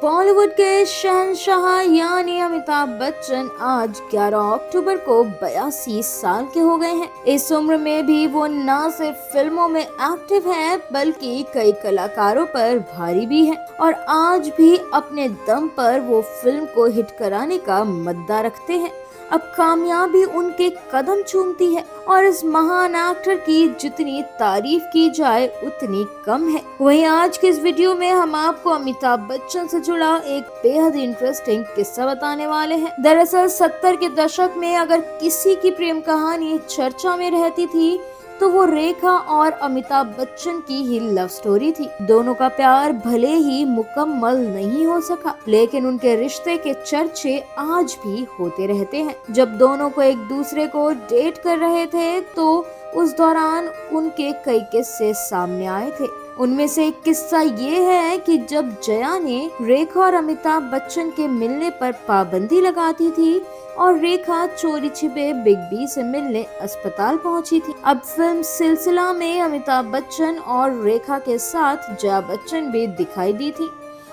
बॉलीवुड के शहंशाह यानी अमिताभ बच्चन आज 11 अक्टूबर को 82 साल के हो गए हैं। इस उम्र में भी वो न सिर्फ फिल्मों में एक्टिव हैं बल्कि कई कलाकारों पर भारी भी हैं और आज भी अपने दम पर वो फिल्म को हिट कराने का मद्दा रखते हैं। अब कामयाबी उनके कदम चूमती है और इस महान एक्टर की जितनी तारीफ की जाए उतनी कम है। वहीं आज के इस वीडियो में हम आपको अमिताभ बच्चन से जुड़ा एक बेहद इंटरेस्टिंग किस्सा बताने वाले हैं। दरअसल 70 के दशक में अगर किसी की प्रेम कहानी चर्चा में रहती थी तो वो रेखा और अमिताभ बच्चन की ही लव स्टोरी थी। दोनों का प्यार भले ही मुकम्मल नहीं हो सका, लेकिन उनके रिश्ते के चर्चे आज भी होते रहते हैं। जब दोनों को एक दूसरे को डेट कर रहे थे तो उस दौरान उनके कई किस्से सामने आए थे। उनमें से एक किस्सा ये है कि जब जया ने रेखा और अमिताभ बच्चन के मिलने पर पाबंदी लगाती थी और रेखा चोरी छिपे बिग बी से मिलने अस्पताल पहुंची थी। अब फिल्म सिलसिला में अमिताभ बच्चन और रेखा के साथ जया बच्चन भी दिखाई दी थी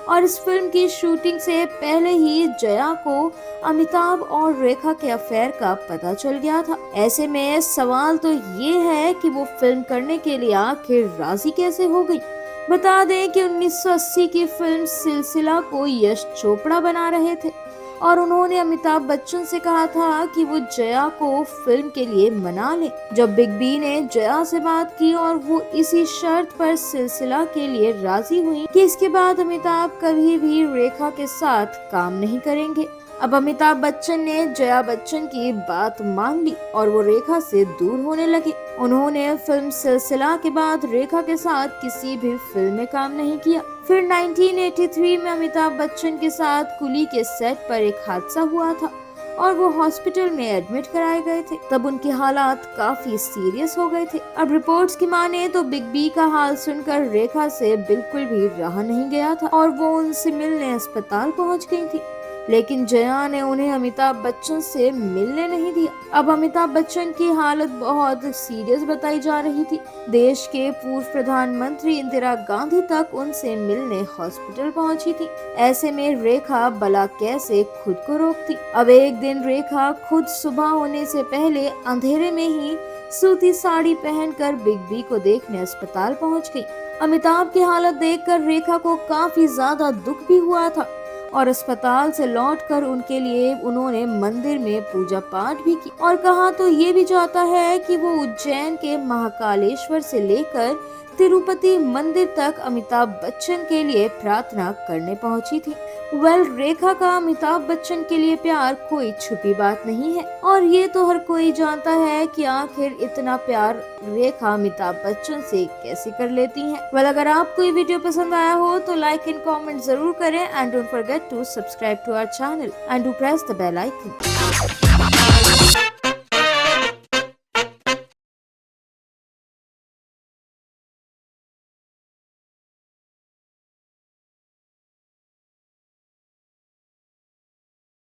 और इस फिल्म की शूटिंग से पहले ही जया को अमिताभ और रेखा के अफेयर का पता चल गया था। ऐसे में सवाल तो ये है कि वो फिल्म करने के लिए आखिर राजी कैसे हो गई। बता दें कि 1980 की फिल्म सिलसिला को यश चोपड़ा बना रहे थे और उन्होंने अमिताभ बच्चन से कहा था कि वो जया को फिल्म के लिए मना ले। जब बिग बी ने जया से बात की और वो इसी शर्त पर सिलसिला के लिए राजी हुई कि इसके बाद अमिताभ कभी भी रेखा के साथ काम नहीं करेंगे। अब अमिताभ बच्चन ने जया बच्चन की बात मान ली और वो रेखा से दूर होने लगे। उन्होंने फिल्म सिलसिला के बाद रेखा के साथ किसी भी फिल्म में काम नहीं किया। फिर 1983 में अमिताभ बच्चन के साथ कुली के सेट पर एक हादसा हुआ था और वो हॉस्पिटल में एडमिट कराए गए थे। तब उनके हालात काफी सीरियस हो गए थे। अब रिपोर्ट्स की माने तो बिग बी का हाल सुनकर रेखा से बिल्कुल भी रहा नहीं गया था और वो उनसे मिलने अस्पताल पहुंच गई थी, लेकिन जया ने उन्हें अमिताभ बच्चन से मिलने नहीं दिया। अब अमिताभ बच्चन की हालत बहुत सीरियस बताई जा रही थी। देश के पूर्व प्रधानमंत्री इंदिरा गांधी तक उनसे मिलने हॉस्पिटल पहुंची थी। ऐसे में रेखा भला कैसे खुद को रोकती। अब एक दिन रेखा खुद सुबह होने से पहले अंधेरे में ही सूती साड़ी पहनकर बिग बी को देखने अस्पताल पहुंच गई। अमिताभ की हालत देखकर रेखा को काफी ज्यादा दुख भी हुआ था और अस्पताल से लौटकर उनके लिए उन्होंने मंदिर में पूजा पाठ भी की और कहा तो ये भी जाता है कि वो उज्जैन के महाकालेश्वर से लेकर तिरुपति मंदिर तक अमिताभ बच्चन के लिए प्रार्थना करने पहुंची थी। रेखा का अमिताभ बच्चन के लिए प्यार कोई छुपी बात नहीं है और ये तो हर कोई जानता है कि आखिर इतना प्यार रेखा अमिताभ बच्चन से कैसे कर लेती हैं। अगर आपको ये वीडियो पसंद आया हो तो लाइक एंड कमेंट जरूर करें and don't forget to subscribe to our channel and to press the bell icon.